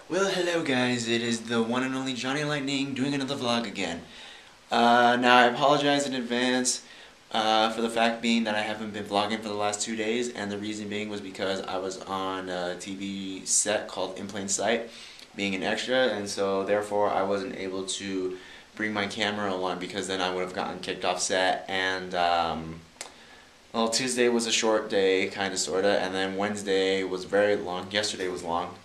Well, hello guys, it is the one and only Johnny Lightning doing another vlog again. Now I apologize in advance for the fact being that I haven't been vlogging for the last 2 days, and the reason being was because I was on a TV set called In Plain Sight, being an extra, and so therefore I wasn't able to bring my camera along because then I would have gotten kicked off set, and well, Tuesday was a short day, kinda sorta, and then Wednesday was very long, yesterday was long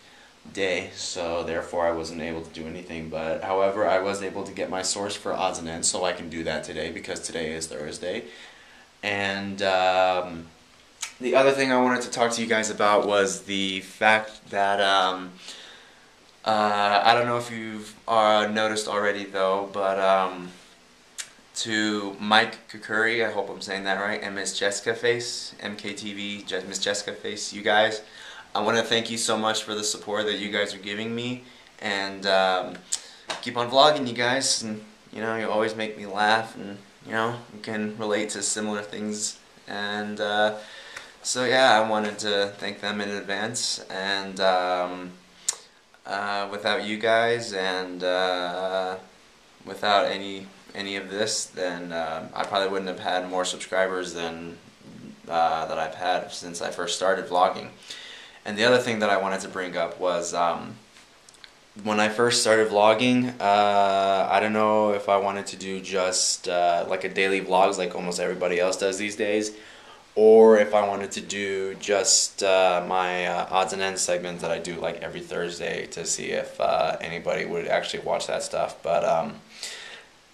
day, so therefore I wasn't able to do anything. But however, I was able to get my source for odds and ends, so I can do that today because today is Thursday. And the other thing I wanted to talk to you guys about was the fact that I don't know if you've noticed already though, but to Mike Kukuri, I hope I'm saying that right, and Miss Jessica Face, MKTV, Miss Jessica Face, you guys, I want to thank you so much for the support that you guys are giving me, and keep on vlogging, you guys, and you know, you always make me laugh, and you know, you can relate to similar things, and so yeah, I wanted to thank them in advance, and without you guys, and without any of this, then I probably wouldn't have had more subscribers than that I've had since I first started vlogging. And the other thing that I wanted to bring up was when I first started vlogging, I don't know if I wanted to do just like a daily vlogs like almost everybody else does these days, or if I wanted to do just my odds and ends segment that I do like every Thursday to see if anybody would actually watch that stuff. But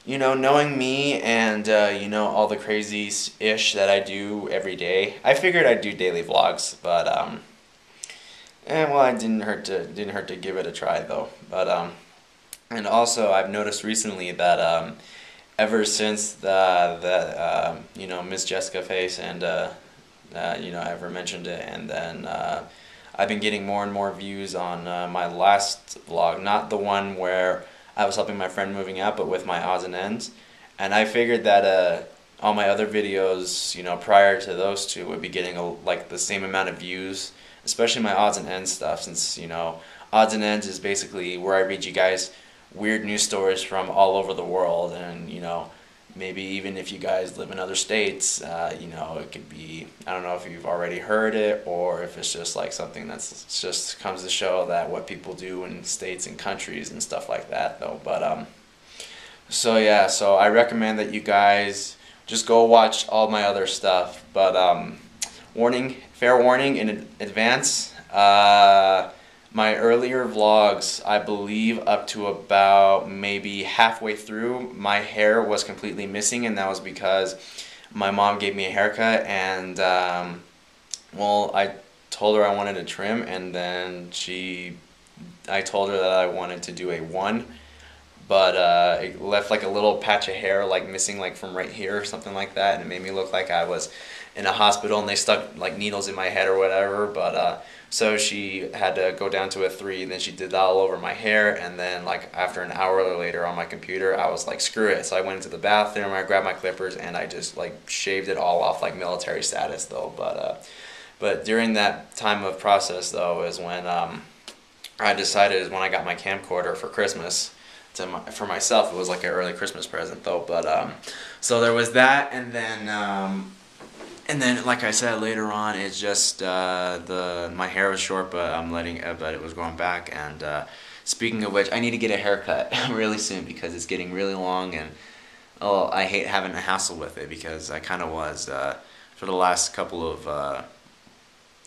you know, knowing me and you know, all the crazy-ish that I do every day, I figured I'd do daily vlogs, but well, it didn't hurt to give it a try though. But and also I've noticed recently that ever since the you know, Miss Jessica Face and you know, I ever mentioned it, and then I've been getting more and more views on my last vlog, not the one where I was helping my friend moving out, but with my odds and ends. And I figured that all my other videos, you know, prior to those two would be getting like the same amount of views, especially my odds and ends stuff, since, you know, odds and ends is basically where I read you guys weird news stories from all over the world, and, you know, maybe even if you guys live in other states, you know, it could be, I don't know if you've already heard it, or if it's just like something that's just comes to show that what people do in states and countries and stuff like that though. But so yeah, so I recommend that you guys just go watch all my other stuff. But warning, fair warning in advance, my earlier vlogs, I believe up to about maybe halfway through, my hair was completely missing, and that was because my mom gave me a haircut, and well, I told her I wanted a trim, and then I told her that I wanted to do a one, but it left like a little patch of hair like missing like from right here or something like that, and it made me look like I was in a hospital and they stuck like needles in my head or whatever. But so she had to go down to a 3, and then she did that all over my hair, and then like after an hour later on my computer I was like, screw it. So I went into the bathroom, I grabbed my clippers, and I just like shaved it all off like military status though. But during that time of process though is when I decided, is when I got my camcorder for Christmas. For myself, it was like an early Christmas present though. But so there was that, and then like I said later on, it's just my hair was short, but but it was growing back. And speaking of which, I need to get a haircut really soon because it's getting really long, and oh, I hate having a hassle with it because I kind of was for the last couple of I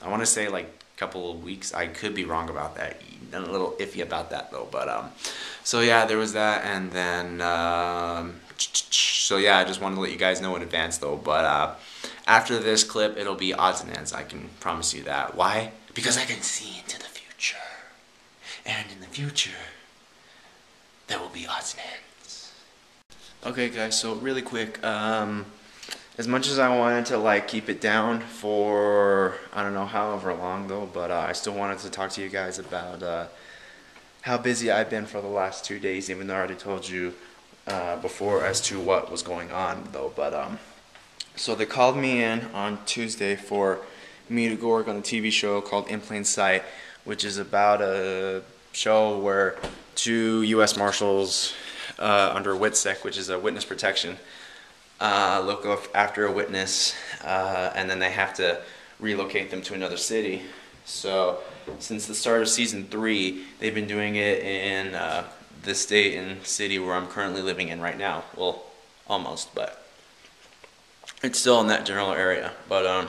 want to say like couple of weeks. I could be wrong about that. I'm a little iffy about that though. But so yeah, there was that, and then so yeah, I just wanted to let you guys know in advance though. But after this clip, it'll be odds and ends. I can promise you that. Why? Because I can see into the future, and in the future, there will be odds and ends. Okay, guys. So really quick, as much as I wanted to like keep it down for I don't know however long though, but I still wanted to talk to you guys about how busy I've been for the last 2 days, even though I already told you before as to what was going on though. But so they called me in on Tuesday for me to go work on a TV show called In Plain Sight, which is about a show where two U.S. Marshals under WITSEC, which is a witness protection, look after a witness, and then they have to relocate them to another city. So since the start of season 3, they've been doing it in the state and city where I'm currently living in right now. Well, almost, but it's still in that general area. But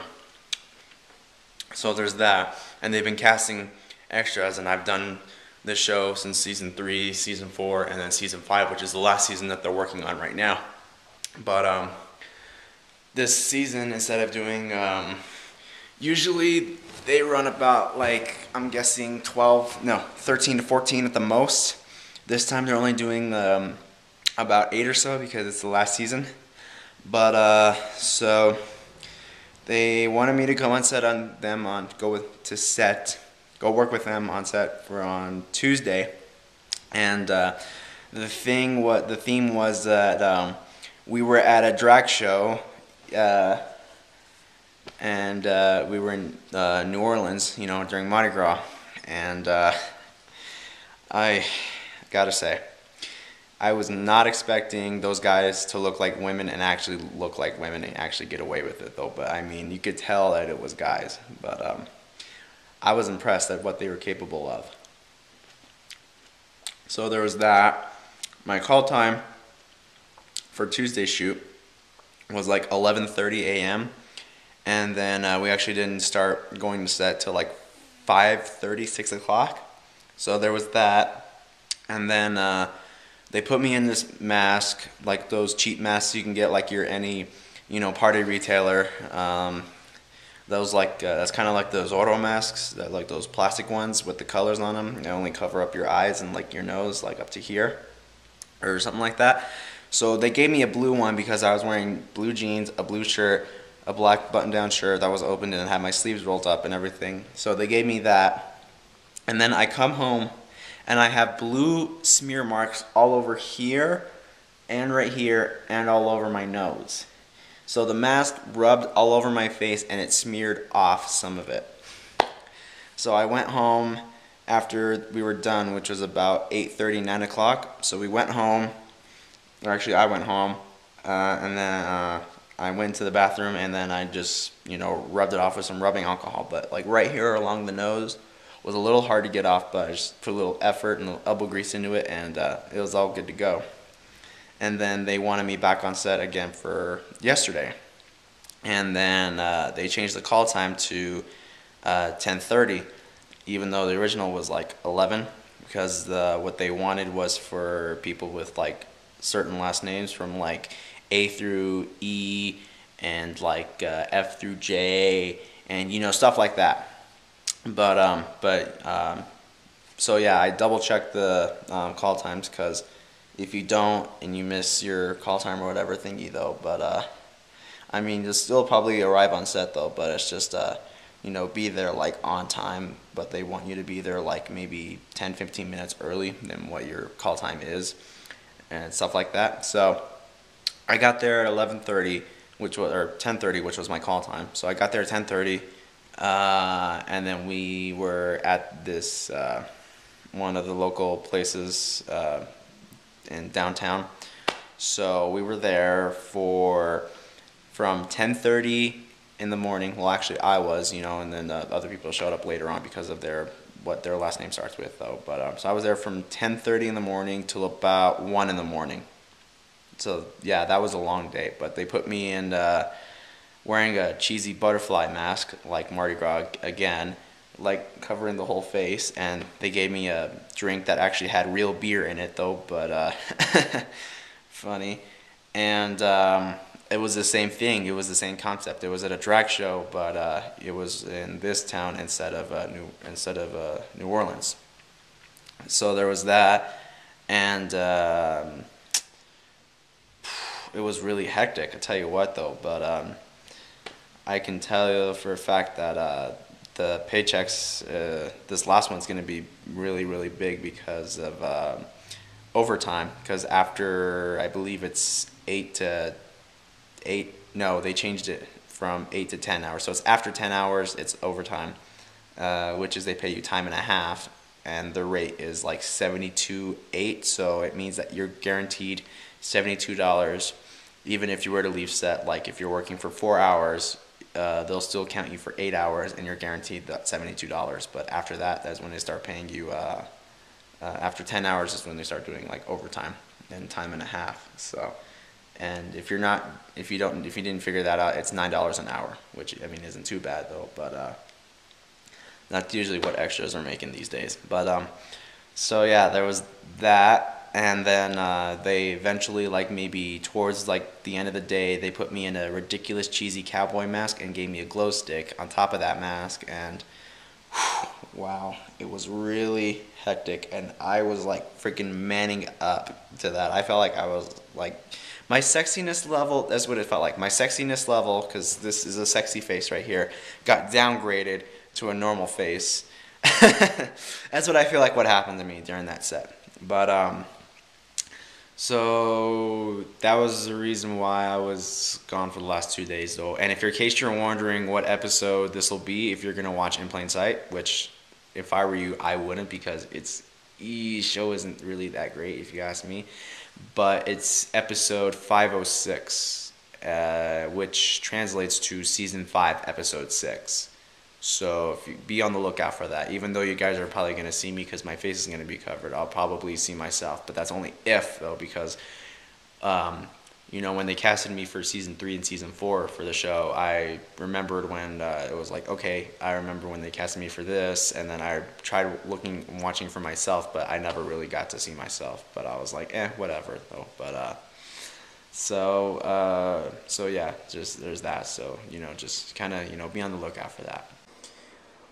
so there's that, and they've been casting extras, and I've done this show since season 3, season 4, and then season 5, which is the last season that they're working on right now. But this season, instead of doing, usually they run about, like, I'm guessing 13 to 14 at the most. This time they're only doing about 8 or so because it's the last season. But so they wanted me to go on set go work with them on set on Tuesday, and the theme was that we were at a drag show, and we were in New Orleans, you know, during Mardi Gras, and I gotta say, I was not expecting those guys to look like women and actually look like women and actually get away with it, though. But I mean, you could tell that it was guys, but I was impressed at what they were capable of. So there was that. My call time for Tuesday's shoot was like 11:30 a.m. and then we actually didn't start going to set till like 5:30, 6 o'clock. So there was that, and then they put me in this mask, like those cheap masks you can get like you're any, you know, party retailer. Those like that's kind of like those Zorro masks, that like those plastic ones with the colors on them. They only cover up your eyes and like your nose, like up to here, or something like that. So they gave me a blue one because I was wearing blue jeans, a blue shirt, a black button-down shirt that was opened and had my sleeves rolled up and everything. So they gave me that, and then I come home and I have blue smear marks all over here and right here and all over my nose. So the mask rubbed all over my face and it smeared off some of it. So I went home after we were done, which was about 8:30, 9 o'clock. So we went home, or actually I went home, and then I went to the bathroom and then I just, you know, rubbed it off with some rubbing alcohol. But like right here along the nose was a little hard to get off, but I just put a little effort and a little elbow grease into it, and it was all good to go. And then they wanted me back on set again for yesterday. And then they changed the call time to 10:30, even though the original was like 11, because what they wanted was for people with like certain last names from like A through E and like F through J and, you know, stuff like that. So yeah, I double checked the call times, because if you don't and you miss your call time or whatever thingy though, but I mean, you'll still probably arrive on set though, but it's just you know, be there like on time, but they want you to be there like maybe 10-15 minutes early than what your call time is and stuff like that. So I got there at 11:30, or 10:30, which was my call time. So I got there at 10:30, and then we were at this one of the local places in downtown. So we were there from 10:30 in the morning. Well, actually I was, you know, and then other people showed up later on because of what their last name starts with though. But so I was there from 10:30 in the morning till about 1 in the morning. So yeah, that was a long day, but they put me in wearing a cheesy butterfly mask like Mardi Gras again, like covering the whole face, and they gave me a drink that actually had real beer in it though, but funny. And it was the same thing, it was the same concept. It was at a drag show, but it was in this town instead of New Orleans. So there was that, and it was really hectic, I tell you what though. But I can tell you for a fact that the paychecks, this last one's going to be really, really big because of overtime. Because after, I believe it's 8 to 8, no, they changed it from 8 to 10 hours. So it's after 10 hours, it's overtime, which is they pay you time and a half, and the rate is like 72.8. So it means that you're guaranteed $72, even if you were to leave set. Like if you're working for 4 hours, they'll still count you for 8 hours, and you're guaranteed that $72. But after that, that's when they start paying you. After 10 hours is when they start doing like overtime and time and a half. So, and if you didn't figure that out, it's $9 an hour, which I mean isn't too bad though. But that's usually what extras are making these days. But so yeah, there was that, and then they eventually, like maybe towards like the end of the day, they put me in a ridiculous cheesy cowboy mask and gave me a glow stick on top of that mask, and wow, it was really hectic, and I was like freaking manning up to that. I felt like I was like, my sexiness level, that's what it felt like. My sexiness level, because this is a sexy face right here, got downgraded to a normal face. That's what I feel like what happened to me during that set. But so that was the reason why I was gone for the last 2 days though. And if in case you're wondering what episode this will be, if you're gonna watch In Plain Sight, which if I were you, I wouldn't, because show isn't really that great if you ask me. But it's episode 506, which translates to season 5, episode 6. So if you be on the lookout for that. Even though you guys are probably gonna see me because my face is gonna be covered, I'll probably see myself. But that's only if though, because you know, when they casted me for season 3 and season 4 for the show, I remembered when it was like, okay, I remember when they casted me for this, and then I tried looking and watching for myself, but I never really got to see myself. But I was like, whatever though. But so yeah, just there's that. So you know, just kind of be on the lookout for that.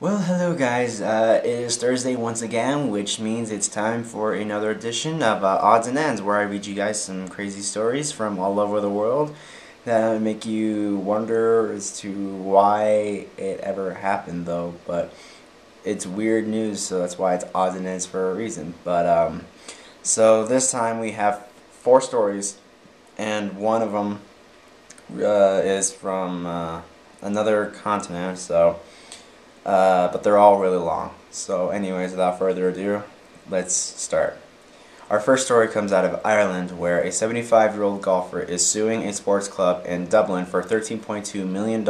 Well, hello guys, it is Thursday once again, which means it's time for another edition of Odds and Ends, where I read you guys some crazy stories from all over the world that make you wonder as to why it ever happened though, but it's weird news, so that's why it's Odds and Ends for a reason. But so this time we have 4 stories, and one of them is from another continent, so but they're all really long. So anyways, without further ado, let's start. Our first story comes out of Ireland, where a 75-year-old golfer is suing a sports club in Dublin for $13.2 million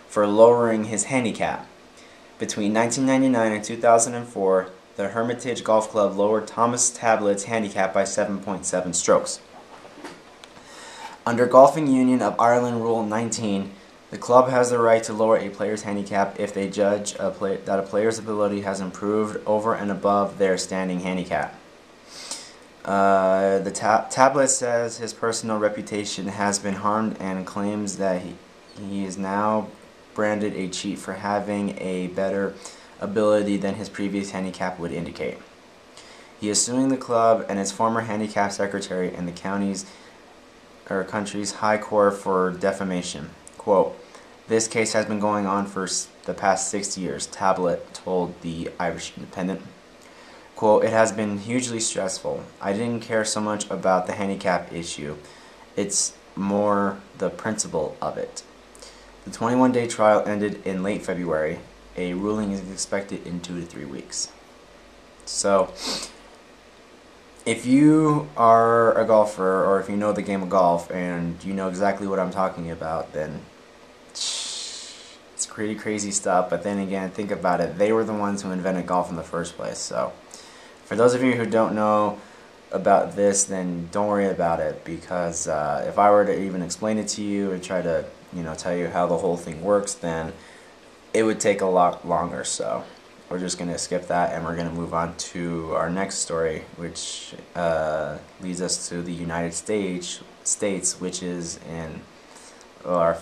for lowering his handicap. Between 1999 and 2004, the Hermitage Golf Club lowered Thomas Tablett's handicap by 7.7 strokes. Under Golfing Union of Ireland Rule 19, the club has the right to lower a player's handicap if they judge that a player's ability has improved over and above their standing handicap. Tablett says his personal reputation has been harmed and claims that he is now branded a cheat for having a better ability than his previous handicap would indicate. He is suing the club and its former handicap secretary in the country's high court for defamation. Quote, "This case has been going on for the past 6 years," Tablett told the Irish Independent. Quote, "It has been hugely stressful. I didn't care so much about the handicap issue. It's more the principle of it." The 21-day trial ended in late February. A ruling is expected in 2 to 3 weeks. So, if you are a golfer, or if you know the game of golf, and you know exactly what I'm talking about, then it's pretty crazy stuff. But then again, think about it. They were the ones who invented golf in the first place. So, for those of you who don't know about this, then don't worry about it. Because if I were to even explain it to you and try to, tell you how the whole thing works, then it would take a lot longer. So, we're just going to skip that, and we're going to move on to our next story, which leads us to the United States, which is our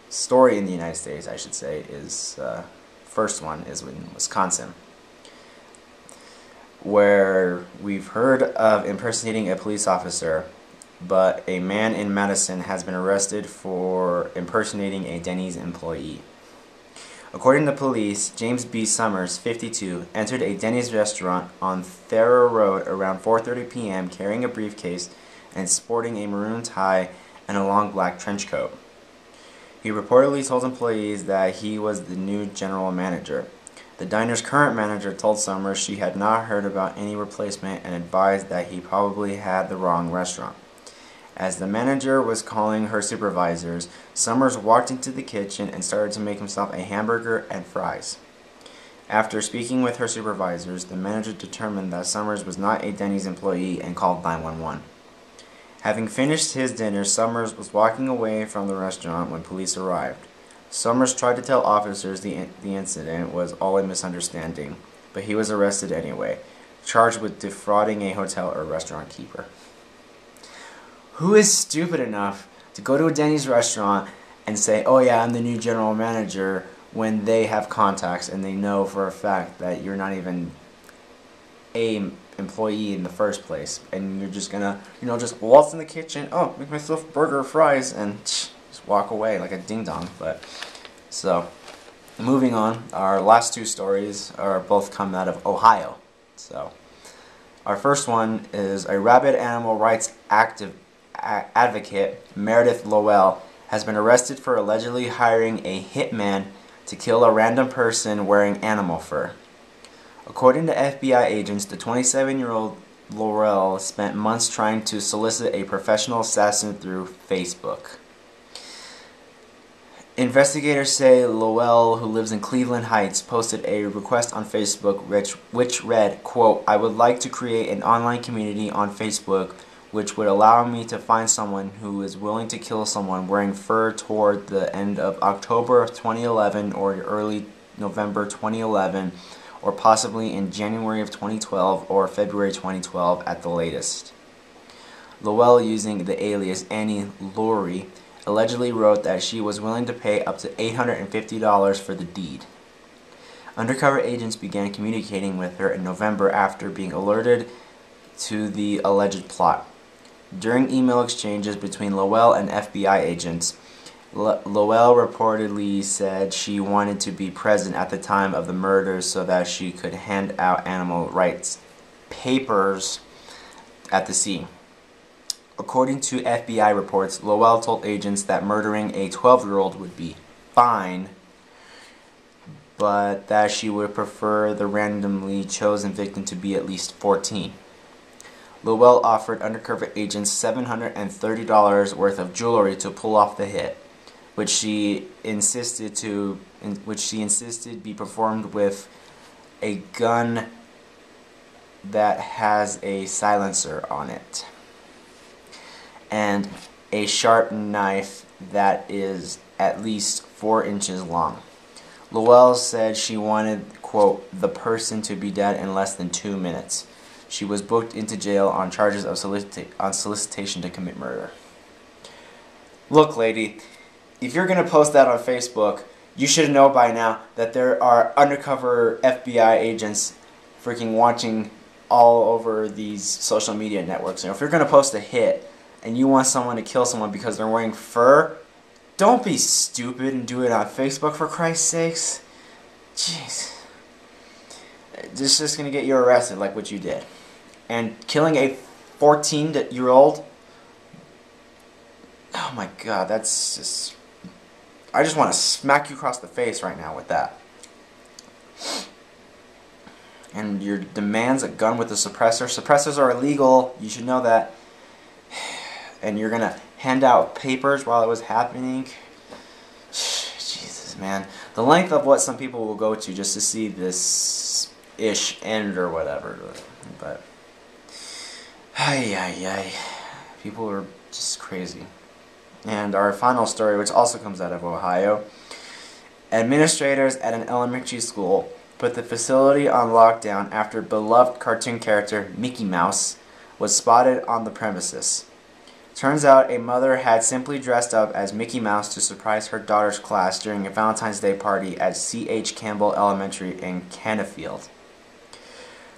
story in the United States, I should say, is first one is in Wisconsin, where we've heard of impersonating a police officer, but a man in Madison has been arrested for impersonating a Denny's employee. According to police, James B. Summers, 52, entered a Denny's restaurant on Thayer Road around 4:30 p.m. carrying a briefcase and sporting a maroon tie and a long black trench coat. He reportedly told employees that he was the new general manager. The diner's current manager told Summers she had not heard about any replacement and advised that he probably had the wrong restaurant. As the manager was calling her supervisors, Summers walked into the kitchen and started to make himself a hamburger and fries. After speaking with her supervisors, the manager determined that Summers was not a Denny's employee and called 911. Having finished his dinner, Summers was walking away from the restaurant when police arrived. Summers tried to tell officers the incident was all a misunderstanding, but he was arrested anyway, charged with defrauding a hotel or restaurant keeper. Who is stupid enough to go to a Denny's restaurant and say, "Oh yeah, I'm the new general manager," when they have contacts and they know for a fact that you're not even a employee in the first place, and you're just gonna, just waltz in the kitchen, "Oh, make myself burger, fries," and just walk away like a ding dong. But so, moving on, our last two stories are both come out of Ohio. So, our first one is a rabid animal rights advocate, Meredith Lowell, has been arrested for allegedly hiring a hitman to kill a random person wearing animal fur. According to FBI agents, the 27-year-old Lowell spent months trying to solicit a professional assassin through Facebook. Investigators say Lowell, who lives in Cleveland Heights, posted a request on Facebook which read, quote, "I would like to create an online community on Facebook which would allow me to find someone who is willing to kill someone wearing fur toward the end of October of 2011 or early November 2011, or possibly in January of 2012 or February 2012 at the latest." Lowell, using the alias Annie Laurie, allegedly wrote that she was willing to pay up to $850 for the deed. Undercover agents began communicating with her in November after being alerted to the alleged plot. During email exchanges between Lowell and FBI agents, Lowell reportedly said she wanted to be present at the time of the murders so that she could hand out animal rights papers at the scene. According to FBI reports, Lowell told agents that murdering a 12-year-old would be fine, but that she would prefer the randomly chosen victim to be at least 14. Lowell offered undercover agents $730 worth of jewelry to pull off the hit, which she insisted be performed with a gun that has a silencer on it, and a sharp knife that is at least 4 inches long. Lowell said she wanted, quote, "the person to be dead in less than 2 minutes." She was booked into jail on charges of solicitation to commit murder. Look, lady, if you're going to post that on Facebook, you should know by now that there are undercover FBI agents freaking watching all over these social media networks. If you're going to post a hit and you want someone to kill someone because they're wearing fur, don't be stupid and do it on Facebook, for Christ's sakes. Jeez. It's just going to get you arrested like what you did. And killing a 14-year-old, oh my God, that's just... I just want to smack you across the face right now with that. And your demands a gun with a suppressor. Suppressors are illegal. You should know that. And you're going to hand out papers while it was happening. Jesus, man. The length of what some people will go to just to see this ish end or whatever. But, ay. People are just crazy. And our final story, which also comes out of Ohio. Administrators at an elementary school put the facility on lockdown after beloved cartoon character Mickey Mouse was spotted on the premises. Turns out a mother had simply dressed up as Mickey Mouse to surprise her daughter's class during a Valentine's Day party at C.H. Campbell Elementary in Canfield.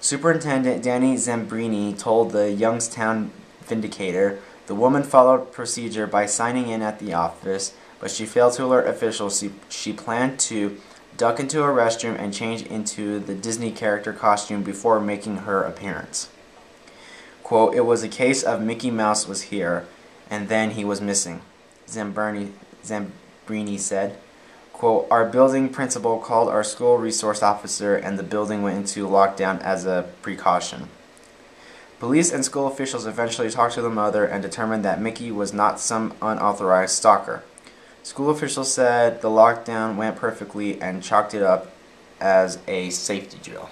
Superintendent Danny Zambrini told the Youngstown Vindicator the woman followed procedure by signing in at the office, but she failed to alert officials she planned to duck into a restroom and change into the Disney character costume before making her appearance. Quote, "It was a case of Mickey Mouse was here, and then he was missing," Zambrini Brini said, quote, "Our building principal called our school resource officer and the building went into lockdown as a precaution. Police and school officials eventually talked to the mother and determined that Mickey was not some unauthorized stalker. School officials said the lockdown went perfectly and chalked it up as a safety drill."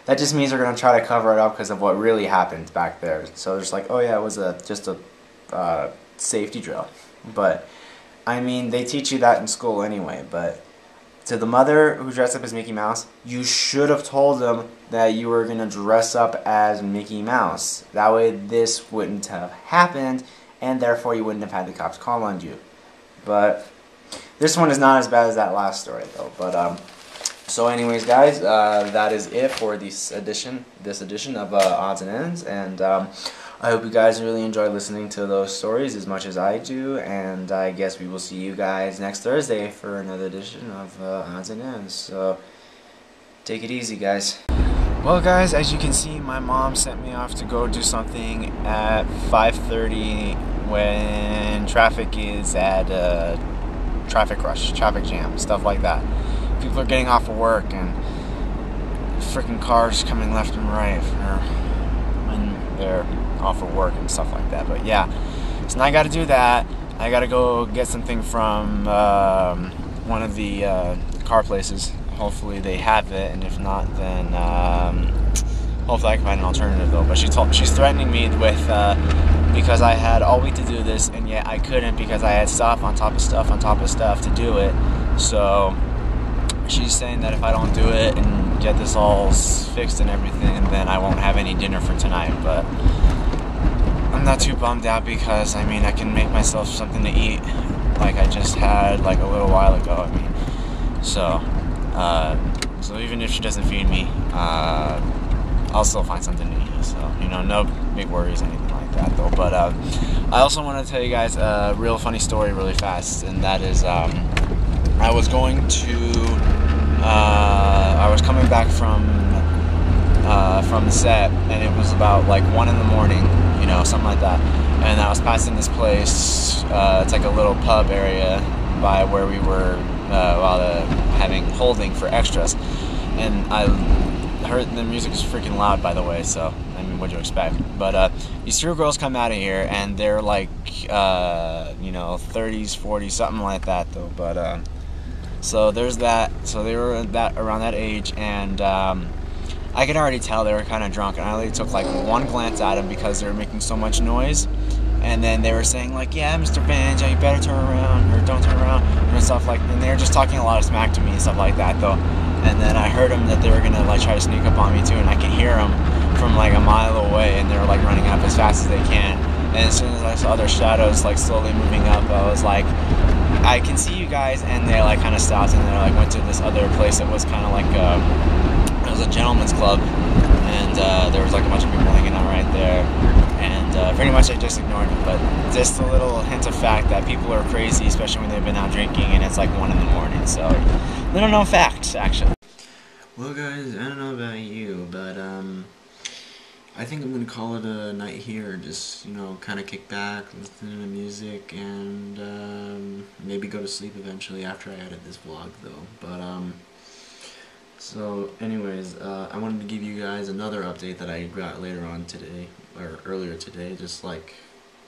That just means they're going to try to cover it up because of what really happened back there. So it's like, oh yeah, it was just a safety drill. But, I mean, they teach you that in school anyway. But to the mother who dressed up as Mickey Mouse, you should have told them that you were going to dress up as Mickey Mouse. That way this wouldn't have happened, and therefore you wouldn't have had the cops call on you. But this one is not as bad as that last story, though. But, so anyways, guys, that is it for this edition of Odds and Ends, and I hope you guys really enjoyed listening to those stories as much as I do, and I guess we will see you guys next Thursday for another edition of Odds and Ends. So take it easy, guys. Well, guys, as you can see, my mom sent me off to go do something at 5:30 when traffic is at traffic rush, traffic jam, stuff like that. People are getting off of work and freaking cars coming left and right for when they're off of work and stuff like that. But yeah, so now I got to do that. I got to go get something from one of the car places. Hopefully they have it, and if not, then hopefully I can find an alternative though. But she's threatening me with because I had all week to do this, and yet I couldn't because I had stuff on top of stuff on top of stuff to do it. So she's saying that if I don't do it and get this all fixed and everything, then I won't have any dinner for tonight. But I'm not too bummed out because, I mean, I can make myself something to eat like I just had like a little while ago. I mean, so even if she doesn't feed me, I'll still find something to eat. So, you know, no big worries, anything like that though. But I also want to tell you guys a real funny story really fast, and that is I was going to I was coming back from the set, and it was about like 1 in the morning, you know, something like that. And I was passing this place. It's like a little pub area by where we were holding for extras. And I heard the music is freaking loud, by the way. So I mean, what'd you expect? But these 2 girls come out of here, and they're like, you know, 30s, 40s, something like that, though. But so there's that. So they were around that age, and I could already tell they were kind of drunk. And I only took like one glance at them because they were making so much noise. And then they were saying like, "Yeah, Mr. Banjo, you better turn around or don't turn around," and stuff like. And they were just talking a lot of smack to me and stuff like that, though. And then I heard them that they were gonna like try to sneak up on me too, and I could hear them from like a mile away, and they were like running up as fast as they can. And as soon as I saw their shadows like slowly moving up, I was like, "I can see you guys," and they like kind of stopped, and they like went to this other place that was kind of like it was a gentleman's club, and there was like a bunch of people hanging out right there, and pretty much I just ignored it. But just a little hint of fact that people are crazy, especially when they've been out drinking and it's like 1 in the morning. So little known fact, actually. Well, guys, I don't know about you, but I think I'm gonna call it a night here. Just, you know, kind of kick back, listen to music, and maybe go to sleep eventually after I edit this vlog, though. But so anyways, I wanted to give you guys another update that I got later on today, or earlier today, just like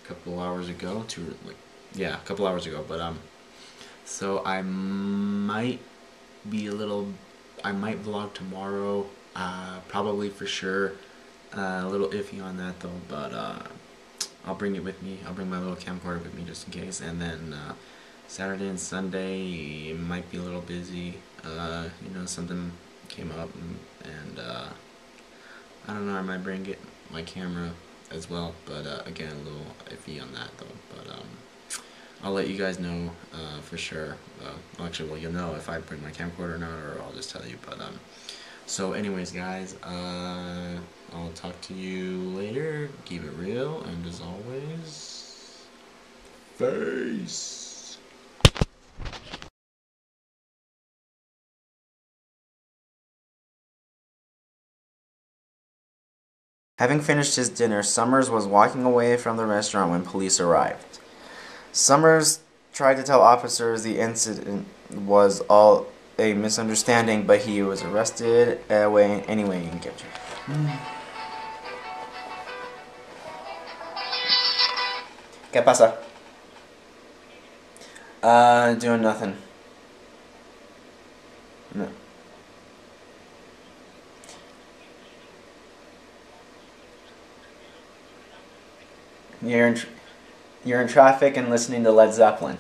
a couple hours ago, a couple hours ago. But so I might vlog tomorrow, probably for sure. A little iffy on that though, but I'll bring it with me. I'll bring my little camcorder with me just in case. And then Saturday and Sunday it might be a little busy. You know, something came up, and I don't know, I might bring my camera as well, but again, a little iffy on that though. But I'll let you guys know for sure. Actually, well, you'll know if I bring my camcorder or not, or I'll just tell you. But so anyways, guys, I'll talk to you later. Keep it real, and as always, peace. Having finished his dinner, Summers was walking away from the restaurant when police arrived. Summers tried to tell officers the incident was all a misunderstanding, but he was arrested anyway and captured. ¿Qué pasa? Doing nothing. No. You're in traffic and listening to Led Zeppelin.